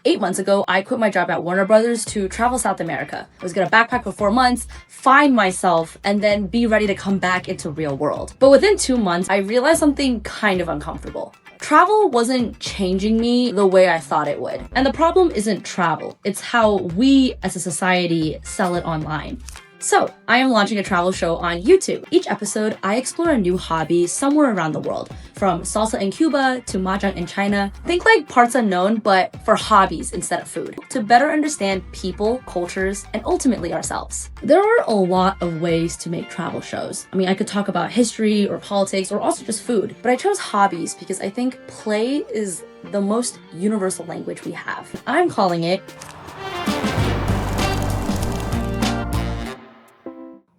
8 months ago, I quit my job at Warner Brothers to travel South America. I was gonna backpack for 4 months, find myself, and then be ready to come back into real world. But within 2 months, I realized something kind of uncomfortable. Travel wasn't changing me the way I thought it would. And the problem isn't travel, it's how we as a society sell it online. So, I am launching a travel show on YouTube. Each episode, I explore a new hobby somewhere around the world, from salsa in Cuba to mahjong in China. Think like parts unknown, but for hobbies instead of food, to better understand people, cultures, and ultimately ourselves. There are a lot of ways to make travel shows. I mean, I could talk about history or politics or also just food, but I chose hobbies because I think play is the most universal language we have. I'm calling it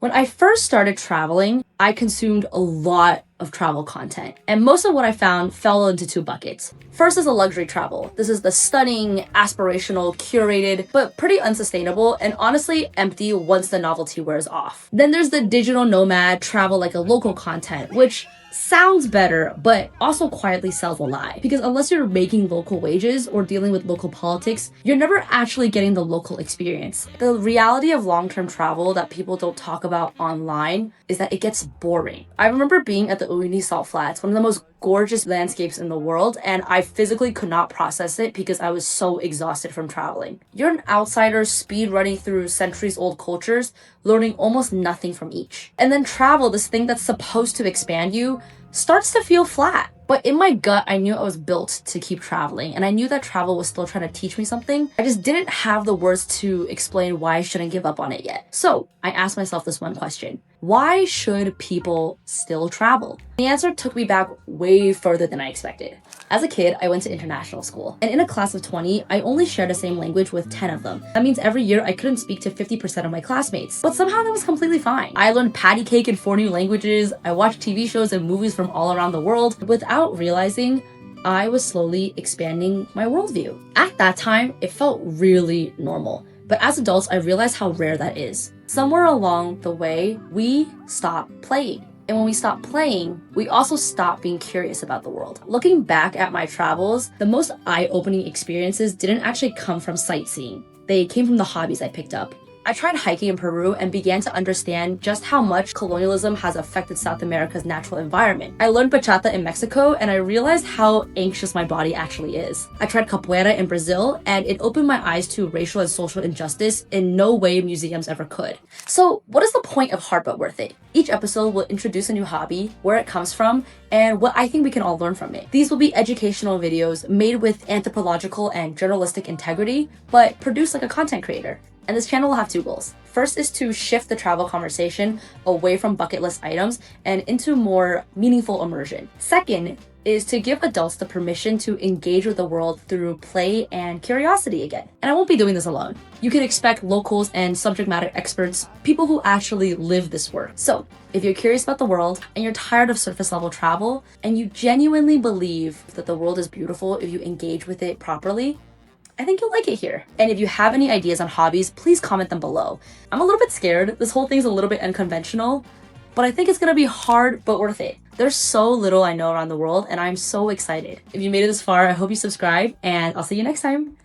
When I first started traveling, I consumed a lot of travel content, and most of what I found fell into 2 buckets. First is a luxury travel. This is the stunning, aspirational, curated, but pretty unsustainable and honestly empty once the novelty wears off. Then there's the digital nomad travel like a local content, which sounds better, but also quietly sells a lie. Because unless you're making local wages or dealing with local politics, you're never actually getting the local experience. The reality of long-term travel that people don't talk about online is that it gets boring. I remember being at the Uyuni Salt Flats, one of the most gorgeous landscapes in the world, and I physically could not process it because I was so exhausted from traveling. You're an outsider speed running through centuries-old cultures, learning almost nothing from each. And then travel, this thing that's supposed to expand you, starts to feel flat. But in my gut, I knew I was built to keep traveling, and I knew that travel was still trying to teach me something. I just didn't have the words to explain why I shouldn't give up on it yet. So I asked myself this one question: why should people still travel? The answer took me back way further than I expected. As a kid, I went to international school, and in a class of 20, I only shared the same language with 10 of them. That means every year I couldn't speak to 50% of my classmates, but somehow that was completely fine. I learned patty cake in 4 new languages, I watched TV shows and movies from all around the world. Without realizing, I was slowly expanding my worldview. At that time, it felt really normal. But as adults, I realized how rare that is. Somewhere along the way, we stopped playing. And when we stop playing, we also stop being curious about the world. Looking back at my travels, the most eye-opening experiences didn't actually come from sightseeing. They came from the hobbies I picked up. I tried hiking in Peru and began to understand just how much colonialism has affected South America's natural environment. I learned bachata in Mexico, and I realized how anxious my body actually is. I tried capoeira in Brazil, and it opened my eyes to racial and social injustice in no way museums ever could. So what is the point of Hard But Worth It? Each episode will introduce a new hobby, where it comes from, and what I think we can all learn from it. These will be educational videos made with anthropological and journalistic integrity, but produced like a content creator. And this channel will have 2 goals. First is to shift the travel conversation away from bucket list items and into more meaningful immersion. Second is to give adults the permission to engage with the world through play and curiosity again. And I won't be doing this alone. You can expect locals and subject matter experts, people who actually live this work. So if you're curious about the world and you're tired of surface level travel and you genuinely believe that the world is beautiful if you engage with it properly, I think you'll like it here. And if you have any ideas on hobbies, please comment them below. I'm a little bit scared. This whole thing's a little bit unconventional, but I think it's gonna be hard but worth it. There's so little I know around the world, and I'm so excited. If you made it this far, I hope you subscribe, and I'll see you next time.